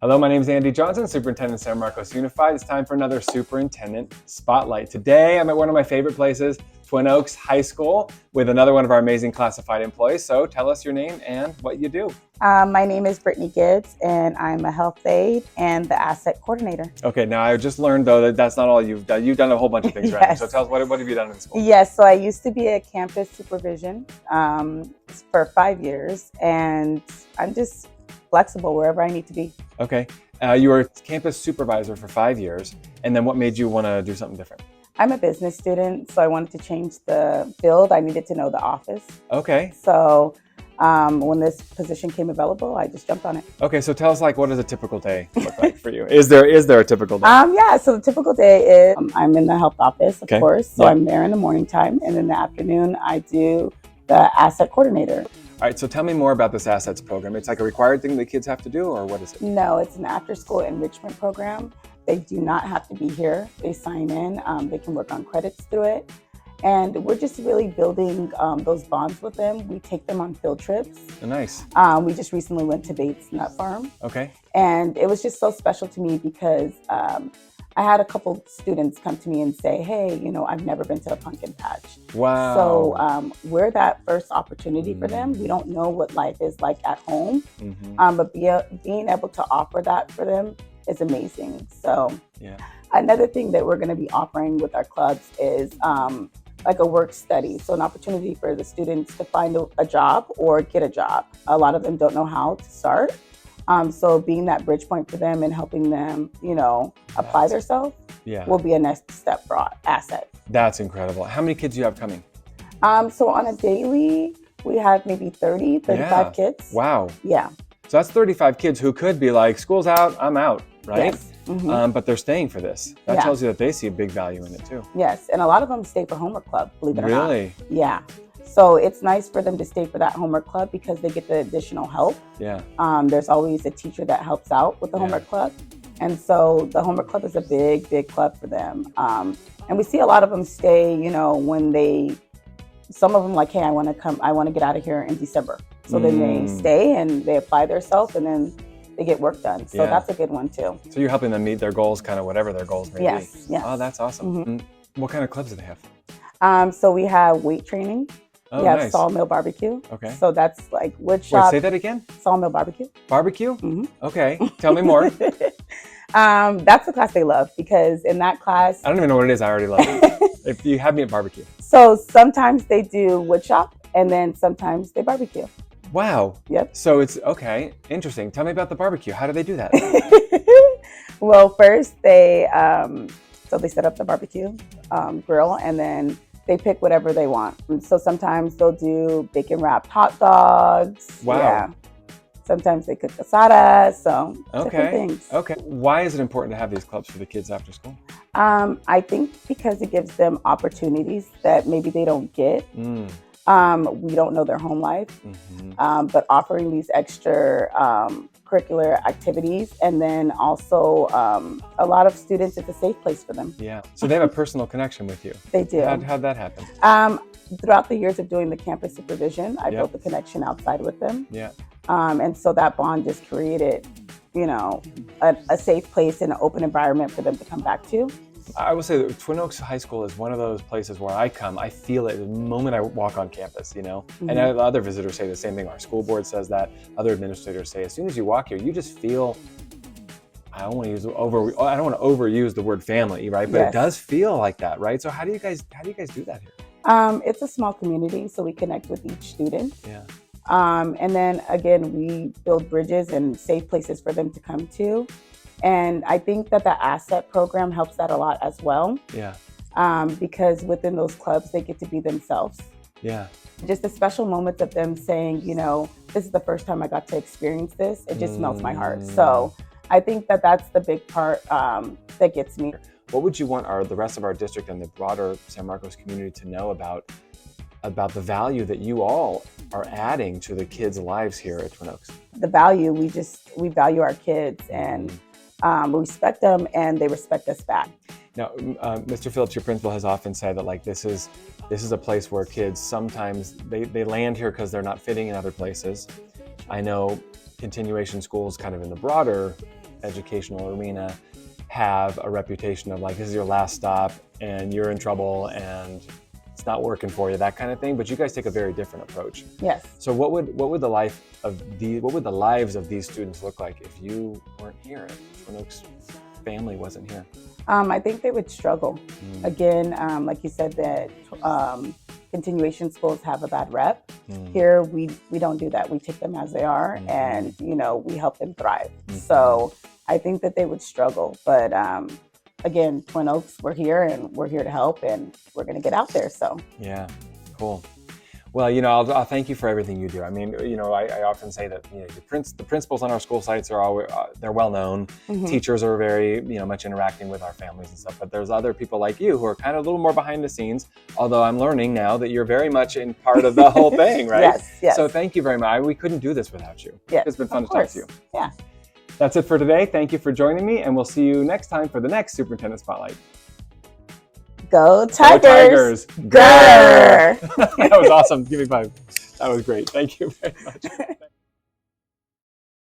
Hello, my name is Andy Johnsen, Superintendent San Marcos Unified. It's time for another Superintendent Spotlight. Today, I'm at one of my favorite places, Twin Oaks High School, with another one of our amazing classified employees. So tell us your name and what you do. My name is Brittney Gibbs, and I'm a health aide and the asset coordinator. Okay, now I just learned, though, that that's not all you've done. You've done a whole bunch of things, Yes. right? So tell us, what have you done in school? Yes, so I used to be a campus supervision for 5 years, and I'm just flexible wherever I need to be. Okay, you were a campus supervisor for 5 years, and then what made you want to do something different? I'm a business student, so I wanted to change the field. I needed to know the office. Okay. So when this position came available, I just jumped on it. Okay, so tell us, what does a typical day look like for you? Is there a typical day? Yeah, so the typical day is I'm in the health office, of course. So Yeah. I'm there in the morning time, and in the afternoon, I do the asset coordinator. All right, so tell me more about this assets program. It's like a required thing that kids have to do, or what is it? No, it's an after-school enrichment program. They do not have to be here. They sign in. They can work on credits through it. And we're just really building those bonds with them. We take them on field trips. Oh, nice. We just recently went to Bates Nut Farm. Okay. And it was just so special to me because I had a couple students come to me and say, hey, I've never been to a pumpkin patch. Wow. So we're that first opportunity for them. We don't know what life is like at home, but being able to offer that for them is amazing. So yeah. Another thing that we're going to be offering with our clubs is like a work study. So an opportunity for the students to find a job or get a job. A lot of them don't know how to start. So being that bridge point for them and helping them, apply themselves will be a next step for our asset. That's incredible. How many kids do you have coming? So on a daily, we have maybe 35 kids. Wow. Yeah. So that's 35 kids who could be like, school's out, I'm out, right? Yes. Mm-hmm. But they're staying for this. That tells you that they see a big value in it too. Yes. And a lot of them stay for homework club, believe it or not. Really? Yeah. So it's nice for them to stay for that homework club because they get the additional help. Yeah. There's always a teacher that helps out with the homework club. And so the homework club is a big, big club for them. And we see a lot of them stay, when some of them like, hey, I want to get out of here in December. So then they stay and they apply themselves and then they get work done. So that's a good one too. So you're helping them meet their goals, kind of whatever their goals may be. Yes. Oh, that's awesome. What kind of clubs do they have? So we have weight training. Oh, we have nice. sawmill barbecue. Okay. So that's like wood shop. Wait, say that again? Sawmill barbecue. Barbecue? Mm-hmm. Okay. Tell me more. That's the class they love because in that class. I don't even know what it is. I already love it. If you have me at barbecue. So sometimes they do wood shop and then sometimes they barbecue. Wow. Yep. So it's okay. Interesting. Tell me about the barbecue. How do they do that? Well, first they set up the barbecue grill and then they pick whatever they want. And so sometimes they'll do bacon wrapped hot dogs. Wow. Yeah. Sometimes they cook asada. So different things. Okay. Why is it important to have these clubs for the kids after school? I think because it gives them opportunities that maybe they don't get. We don't know their home life, but offering these extra curricular activities, and then also a lot of students, it's a safe place for them. Yeah. So they have a personal connection with you. They do. How'd that happen? Throughout the years of doing the campus supervision, I built a connection outside with them. Yeah. And so that bond just created, a safe place and an open environment for them to come back to. I will say that Twin Oaks High School is one of those places where I feel it the moment I walk on campus, And other visitors say the same thing. Our school board says that. Other administrators say, as soon as you walk here, you just feel, I don't want to overuse the word family, right? But it does feel like that, right? So how do you guys do that here? It's a small community, so we connect with each student. Yeah. And then again, we build bridges and safe places for them to come to. And I think that the asset program helps that a lot as well. Yeah. Because within those clubs, they get to be themselves. Yeah. Just the special moments of them saying, this is the first time I got to experience this. It just melts my heart. So I think that that's the big part that gets me. What would you want the rest of our district and the broader San Marcos community to know about the value that you all are adding to the kids' lives here at Twin Oaks? The value, we value our kids and we respect them and they respect us back. Now, Mr. Phillips, your principal, has often said that this is a place where kids sometimes they land here because they're not fitting in other places. I know continuation schools kind of in the broader educational arena have a reputation of like, this is your last stop and you're in trouble and it's not working for you, that kind of thing. But you guys take a very different approach. Yes. So what would the lives of these students look like if you weren't here, if Twin Oaks family wasn't here? I think they would struggle. Again, like you said, that continuation schools have a bad rep. Here, we don't do that. We take them as they are, and we help them thrive. So I think that they would struggle. But again, Twin Oaks, we're here, and we're here to help, and we're going to get out there. So yeah, cool. Well, I'll thank you for everything you do. I mean, I often say that the principals on our school sites are always they're well known. Teachers are very much interacting with our families and stuff. But there's other people like you who are kind of a little more behind the scenes. Although I'm learning now that you're very much in part of the whole thing, right? Yes. So thank you very much. We couldn't do this without you. Yes, it's been fun to talk to you. Yeah. That's it for today. Thank you for joining me, and we'll see you next time for the next Superintendent Spotlight. Go Tigers! Go Tigers! Grr! That was awesome. Give me 5. That was great. Thank you very much.